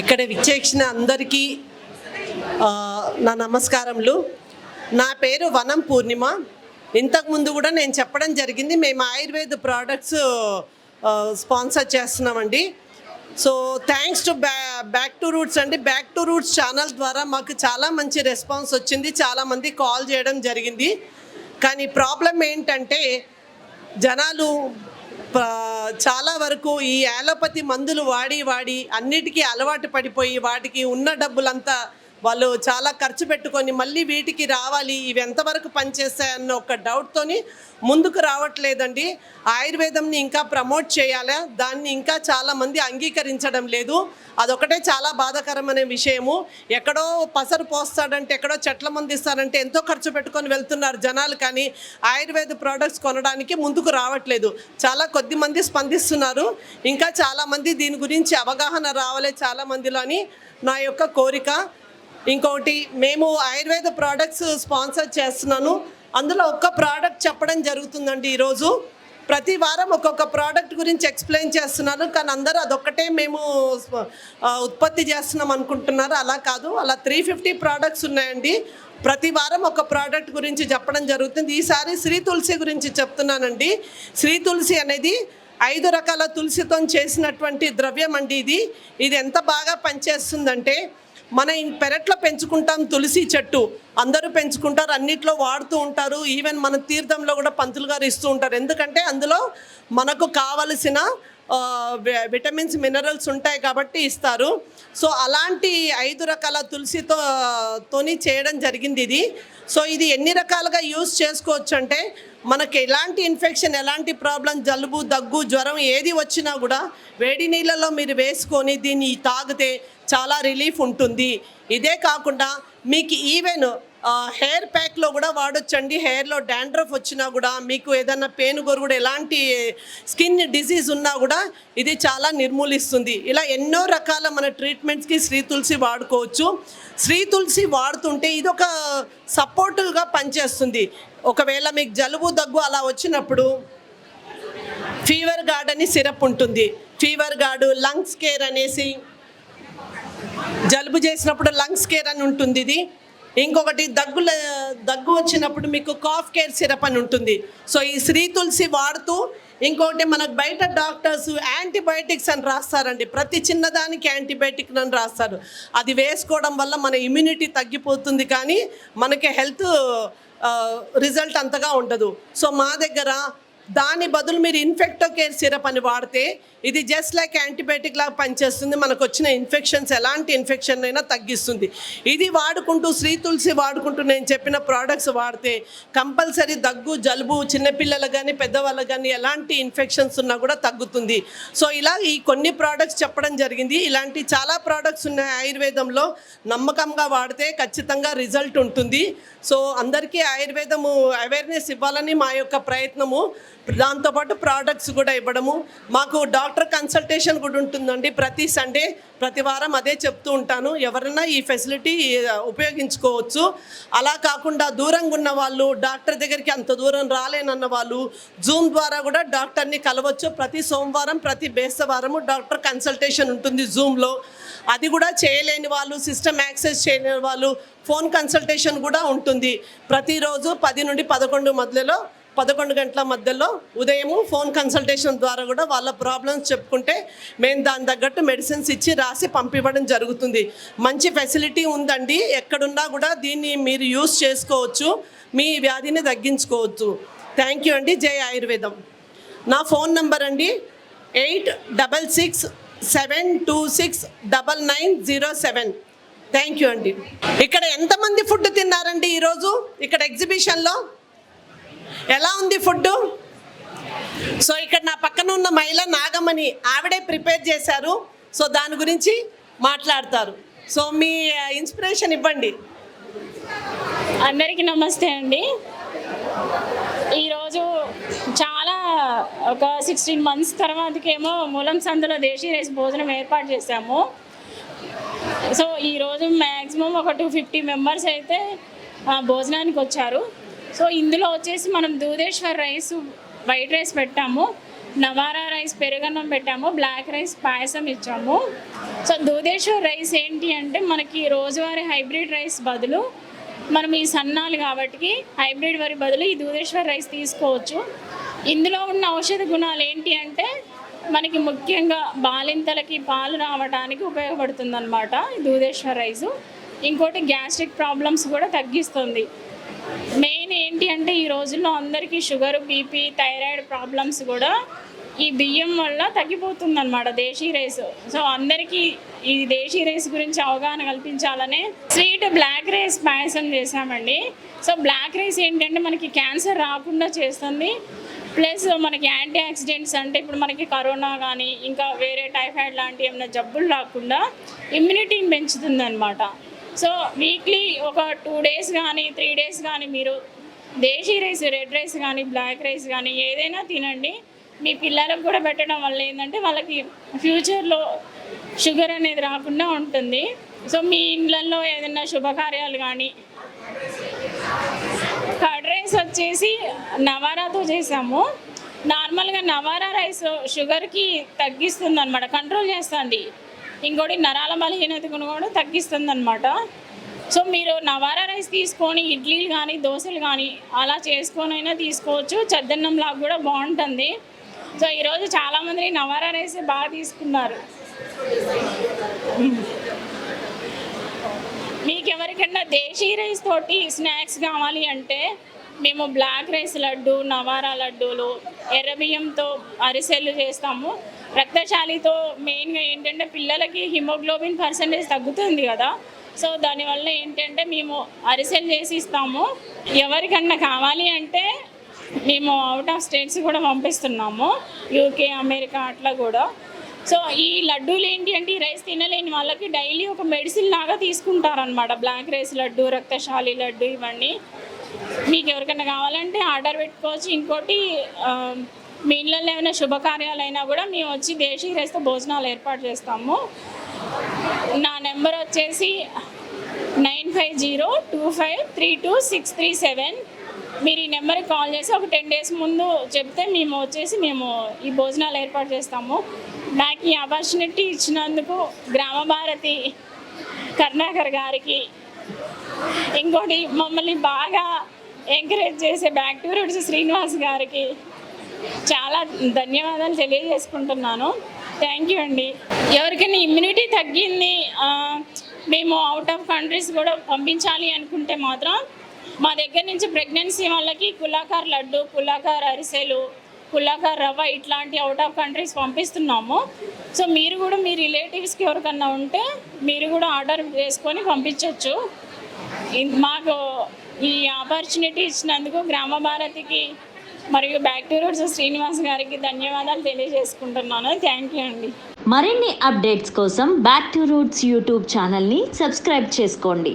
ఇక్కడ విచ్చేక్షణ అందరికీ నా నమస్కారములు. నా పేరు వనం పూర్ణిమ. ఇంతకుముందు కూడా నేను చెప్పడం జరిగింది, మేము ఆయుర్వేద ప్రోడక్ట్స్ స్పాన్సర్ చేస్తున్నామండి. So thanks to back to roots అండి. బ్యాక్ టు రూట్స్ ఛానల్ ద్వారా మాకు చాలా మంచి రెస్పాన్స్ వచ్చింది, చాలామంది కాల్ చేయడం జరిగింది. కానీ ప్రాబ్లం ఏంటంటే జనాలు చాలా వరకు ఈ అలోపతి మందులు వాడి అన్నిటికీ అలవాటు పడిపోయి వాటికి ఉన్న డబ్బులంతా వాళ్ళు చాలా ఖర్చు పెట్టుకొని మళ్ళీ వీటికి రావాలి, ఇవి ఎంతవరకు పనిచేస్తాయన్న ఒక డౌట్తోని ముందుకు రావట్లేదండి. ఆయుర్వేదంని ఇంకా ప్రమోట్ చేయాలా, దాన్ని ఇంకా చాలామంది అంగీకరించడం లేదు. అదొకటే చాలా బాధాకరమైన విషయము. ఎక్కడో పసరు పోస్తాడంటే, ఎక్కడో చెట్ల మందు ఇస్తారంటే ఎంతో ఖర్చు పెట్టుకొని వెళ్తున్నారు జనాలు, కానీ ఆయుర్వేద ప్రోడక్ట్స్ కొనడానికి ముందుకు రావట్లేదు. చాలా కొద్ది మంది స్పందిస్తున్నారు. ఇంకా చాలామంది దీని గురించి అవగాహన రావాలి చాలామందిలో అని నా యొక్క కోరిక. ఇంకొకటి, మేము ఆయుర్వేద ప్రోడక్ట్స్ స్పాన్సర్ చేస్తున్నాను. అందులో ఒక్క ప్రోడక్ట్ చెప్పడం జరుగుతుందండి. ఈరోజు ప్రతి వారం ఒక్కొక్క ప్రోడక్ట్ గురించి ఎక్స్ప్లెయిన్ చేస్తున్నాను, కానీ అందరూ అదొక్కటే మేము ఉత్పత్తి చేస్తున్నాం అనుకుంటున్నారు. అలా కాదు, అలా 350 ప్రోడక్ట్స్ ఉన్నాయండి. ప్రతి వారం ఒక ప్రోడక్ట్ గురించి చెప్పడం జరుగుతుంది. ఈసారి శ్రీ తులసి గురించి చెప్తున్నానండి. శ్రీ తులసి అనేది 5 రకాల తులసితో చేసినటువంటి ద్రవ్యం అండి. ఇది ఎంత బాగా పనిచేస్తుందంటే, మన పెరట్లో పెంచుకుంటాం తులసి చెట్టు, అందరూ పెంచుకుంటారు, అన్నిట్లో వాడుతూ ఉంటారు. ఈవెన్ మన తీర్థంలో కూడా పంతులు గారు ఇస్తూ ఉంటారు. ఎందుకంటే అందులో మనకు కావలసిన విటమిన్స్, మినరల్స్ ఉంటాయి కాబట్టి ఇస్తారు. సో అలాంటి 5 రకాల తులసితోని చేయడం జరిగింది ఇది. సో ఇది ఎన్ని రకాలుగా యూజ్ చేసుకోవచ్చు అంటే, మనకి ఎలాంటి ఇన్ఫెక్షన్, ఎలాంటి ప్రాబ్లం, జలుబు, దగ్గు, జ్వరం ఏది వచ్చినా కూడా వేడి నీళ్ళలో మీరు వేసుకొని దీన్ని తాగితే చాలా రిలీఫ్ ఉంటుంది. ఇదే కాకుండా మీకు ఈవెన్ హెయిర్ ప్యాక్లో కూడా వాడొచ్చండి. హెయిర్లో డాండ్రఫ్ వచ్చినా కూడా, మీకు ఏదైనా పేనుగొరుగుడు, ఎలాంటి స్కిన్ డిసీజ్ ఉన్నా కూడా ఇది చాలా నిర్మూలిస్తుంది. ఇలా ఎన్నో రకాల మన ట్రీట్మెంట్స్కి శ్రీ తులసి వాడుకోవచ్చు. శ్రీ తులసి వాడుతుంటే ఇది ఒక సపోర్టివ్గా పనిచేస్తుంది. ఒకవేళ మీకు జలుబు, దగ్గు అలా వచ్చినప్పుడు ఫీవర్ గార్డ్ అని సిరప్ ఉంటుంది. ఫీవర్ గార్డు, లంగ్స్ కేర్ అనేసి, జలుబు చేసినప్పుడు లంగ్స్ కేర్ అని ఉంటుంది ఇది. ఇంకొకటి దగ్గు వచ్చినప్పుడు మీకు కాఫ్ కేర్ సిరప్ అని ఉంటుంది. సో ఈ శ్రీ తులసి వాడుతూ, ఇంకొకటి మనకు బయట డాక్టర్స్ యాంటీబయాటిక్స్ అని రాస్తారండి. ప్రతి చిన్నదానికి యాంటీబయాటిక్ అని రాస్తారు. అది వేసుకోవడం వల్ల మన ఇమ్యూనిటీ తగ్గిపోతుంది, కానీ మనకి హెల్త్ రిజల్ట్ అంతగా ఉండదు. సో మా దగ్గర దాని బదులు మీరు ఇన్ఫెక్టో కేర్ సిరప్ అని వాడితే ఇది జస్ట్ లైక్ యాంటీబయాటిక్ లాగా పనిచేస్తుంది. మనకు వచ్చిన ఇన్ఫెక్షన్స్, ఎలాంటి ఇన్ఫెక్షన్ అయినా తగ్గిస్తుంది. ఇది వాడుకుంటూ, శ్రీ తులసి వాడుకుంటూ నేను చెప్పిన ప్రోడక్ట్స్ వాడితే కంపల్సరీ దగ్గు, జలుబు, చిన్నపిల్లలకు కానీ పెద్దవాళ్ళకి కానీ ఎలాంటి ఇన్ఫెక్షన్స్ ఉన్నా కూడా తగ్గుతుంది. సో ఇలా ఈ కొన్ని ప్రోడక్ట్స్ చెప్పడం జరిగింది. ఇలాంటి చాలా ప్రోడక్ట్స్ ఉన్నాయి ఆయుర్వేదంలో. నమ్మకంగా వాడితే ఖచ్చితంగా రిజల్ట్ ఉంటుంది. సో అందరికీ ఆయుర్వేదము అవేర్నెస్ ఇవ్వాలని మా యొక్క ప్రయత్నము. దాంతోపాటు ప్రోడక్ట్స్ కూడా ఇవ్వడము. మాకు డాక్టర్ కన్సల్టేషన్ కూడా ఉంటుందండి ప్రతి సండే, ప్రతి వారం అదే చెప్తూ ఉంటాను. ఎవరైనా ఈ ఫెసిలిటీ ఉపయోగించుకోవచ్చు. అలా కాకుండా దూరంగా ఉన్న వాళ్ళు, డాక్టర్ దగ్గరికి అంత దూరం రాలేనన్న వాళ్ళు జూమ్ ద్వారా కూడా డాక్టర్ని కలవచ్చు. ప్రతి సోమవారం, ప్రతి బేస్తవారము డాక్టర్ కన్సల్టేషన్ ఉంటుంది జూమ్లో. అది కూడా చేయలేని వాళ్ళు, సిస్టమ్ యాక్సెస్ చేయలేని వాళ్ళు ఫోన్ కన్సల్టేషన్ కూడా ఉంటుంది. ప్రతిరోజు 10 నుండి 11 గంటల మధ్యలో ఉదయము ఫోన్ కన్సల్టేషన్ ద్వారా కూడా వాళ్ళ ప్రాబ్లమ్స్ చెప్పుకుంటే మేము దాని తగ్గట్టు మెడిసిన్స్ ఇచ్చి రాసి పంపివ్వడం జరుగుతుంది. మంచి ఫెసిలిటీ ఉందండి. ఎక్కడున్నా కూడా దీన్ని మీరు యూస్ చేసుకోవచ్చు, మీ వ్యాధిని తగ్గించుకోవచ్చు. థ్యాంక్ యూ అండి. జై ఆయుర్వేదం. నా ఫోన్ నంబర్ అండి 8667269907. థ్యాంక్ యూ అండి. ఇక్కడ ఎంతమంది ఫుడ్ తిన్నారండి ఈరోజు ఇక్కడ ఎగ్జిబిషన్లో? ఎలా ఉంది ఫుడ్? సో ఇక్కడ నా పక్కన ఉన్న మహిళ నాగమణి, ఆవిడే ప్రిపేర్ చేశారు. సో దాని గురించి మాట్లాడతారు. సో మీ ఇన్స్పిరేషన్ ఇవ్వండి. అందరికీ నమస్తే అండి. ఈరోజు చాలా ఒక 16 months తర్వాతకేమో మూలం సందులో దేశీ రైస్ భోజనం ఏర్పాటు చేశాము. సో ఈరోజు మ్యాక్సిమం ఒక 250 members అయితే భోజనానికి వచ్చారు. సో ఇందులో వచ్చేసి మనం దూదేశ్వర్ రైస్, వైట్ రైస్ పెట్టాము. నవారా రైస్ పెరుగన్నం పెట్టాము, బ్లాక్ రైస్ పాయసం ఇచ్చాము. సో దూదేశ్వర్ రైస్ ఏంటి అంటే మనకి రోజువారీ హైబ్రిడ్ రైస్ బదులు మనం ఈ సన్నాలు కాబట్టి హైబ్రిడ్ వరి బదులు ఈ దూదేశ్వర్ రైస్ తీసుకోవచ్చు. ఇందులో ఉన్న ఔషధ గుణాలు ఏంటి అంటే మనకి ముఖ్యంగా బాలింతలకి పాలు రావడానికి ఉపయోగపడుతుంది అనమాట ఈ దూదేశ్వర్ రైసు. ఇంకోటి గ్యాస్ట్రిక్ ప్రాబ్లమ్స్ కూడా తగ్గిస్తుంది. మెయిన్ ఏంటి అంటే ఈ రోజుల్లో అందరికీ షుగర్, బీపీ, థైరాయిడ్ ప్రాబ్లమ్స్ కూడా ఈ బియ్యం వల్ల తగ్గిపోతుంది అనమాట దేశీ రైస్. సో అందరికీ ఈ దేశీ రైస్ గురించి అవగాహన కల్పించాలనే స్వీట్ బ్లాక్ రైస్ పాయసం చేసామండి. సో బ్లాక్ రైస్ ఏంటంటే మనకి క్యాన్సర్ రాకుండా చేస్తుంది, ప్లస్ మనకి యాంటీ ఆక్సిడెంట్స్ అంటే ఇప్పుడు మనకి కరోనా కానీ ఇంకా వేరే టైఫాయిడ్ లాంటి ఏమైనా జబ్బులు రాకుండా ఇమ్యూనిటీని పెంచుతుంది అనమాట. సో వీక్లీ ఒక 2 days కానీ 3 days కానీ మీరు దేశీ రైస్, రెడ్ రైస్ కానీ బ్లాక్ రైస్ కానీ ఏదైనా తినండి. మీ పిల్లలకు కూడా పెట్టడం వల్ల ఏంటంటే వాళ్ళకి ఫ్యూచర్లో షుగర్ అనేది రాకుండా ఉంటుంది. సో మీ ఇళ్ళల్లో ఏదైనా శుభకార్యాలు కానీ కర్డ్ రైస్ వచ్చేసి నవారాతో చేసాము. నార్మల్గా నవారా రైస్ షుగర్కి తగ్గిస్తుంది అనమాట, కంట్రోల్ చేస్తుంది. ఇంకోటి నరాల బలహీనతను కూడా తగ్గిస్తుంది అనమాట. సో మీరు నవారా రైస్ తీసుకొని ఇడ్లీలు కానీ దోశలు కానీ అలా చేసుకొని అయినా తీసుకోవచ్చు. చద్దన్నంలాగా కూడా బాగుంటుంది. సో ఈరోజు చాలామంది నవారా రైస్ బాగా తీసుకున్నారు. మీకు ఎవరికైనా దేశీ రైస్ తోటి స్నాక్స్ కావాలి అంటే మేము బ్లాక్ రైస్ లడ్డు, నవారా లడ్డూలు, ఎర్రబియ్యంతో అరిసెలు చేస్తాము. రక్తశాలితో మెయిన్గా ఏంటంటే పిల్లలకి హిమోగ్లోబిన్ పర్సెంటేజ్ తగ్గుతుంది కదా, సో దానివల్ల ఏంటంటే మేము అరిసెలు చేసి ఇస్తాము. ఎవరికన్నా కావాలి అంటే మేము అవుట్ ఆఫ్ స్టేట్స్ కూడా పంపిస్తున్నాము, యూకే, అమెరికా అట్లా కూడా. సో ఈ లడ్డూలు ఏంటి అంటే ఈ రైస్ తినలేని వాళ్ళకి డైలీ ఒక మెడిసిన్ లాగా తీసుకుంటారనమాట. బ్లాక్ రైస్ లడ్డు, రక్తశాలి లడ్డు ఇవన్నీ మీకు ఎవరికైనా కావాలంటే ఆర్డర్ పెట్టుకోవచ్చు. ఇంకోటి మీ ఇళ్ళల్లో ఏమైనా శుభకార్యాలైనా కూడా మేము వచ్చి దేశీ రైస్తో భోజనాలు ఏర్పాటు చేస్తాము. నా నెంబర్ వచ్చేసి 9502532637. మీరు ఈ నెంబర్కి కాల్ చేసి ఒక 10 days ముందు చెప్తే మేము వచ్చేసి ఈ భోజనాలు ఏర్పాటు చేస్తాము. నాకు ఈ ఆపర్చునిటీ ఇచ్చినందుకు గ్రామ భారతి కరుణాకర్ గారికి, ఇంకోటి మమ్మల్ని బాగా ఎంకరేజ్ చేసే బ్యాక్ టు రూట్స్ శ్రీనివాస్ గారికి చాలా ధన్యవాదాలు తెలియజేసుకుంటున్నాను. థ్యాంక్ యూ అండి. ఎవరికైనా ఇమ్యూనిటీ తగ్గింది, మేము అవుట్ ఆఫ్ కంట్రీస్ కూడా పంపించాలి అనుకుంటే మాత్రం మా దగ్గర నుంచి ప్రెగ్నెన్సీ వాళ్ళకి కులాకార్ లడ్డు, కులాకార్ అరిసెలు, కులాకార్ రవ్వ ఇట్లాంటి అవుట్ ఆఫ్ కంట్రీస్ పంపిస్తున్నాము. సో మీరు కూడా మీ రిలేటివ్స్కి ఎవరికన్నా ఉంటే మీరు కూడా ఆర్డర్ చేసుకొని పంపించవచ్చు. మాకు ఈ ఆపర్చునిటీ ఇచ్చినందుకు గ్రామ భారతికి మరియు బ్యాక్ టు రూట్స్ శ్రీనివాస్ గారికి ధన్యవాదాలు తెలియజేసుకుంటున్నాను. థ్యాంక్ యూ అండి. మరిన్ని అప్డేట్స్ కోసం బ్యాక్ టు రూట్స్ యూట్యూబ్ ఛానల్ని సబ్స్క్రైబ్ చేసుకోండి.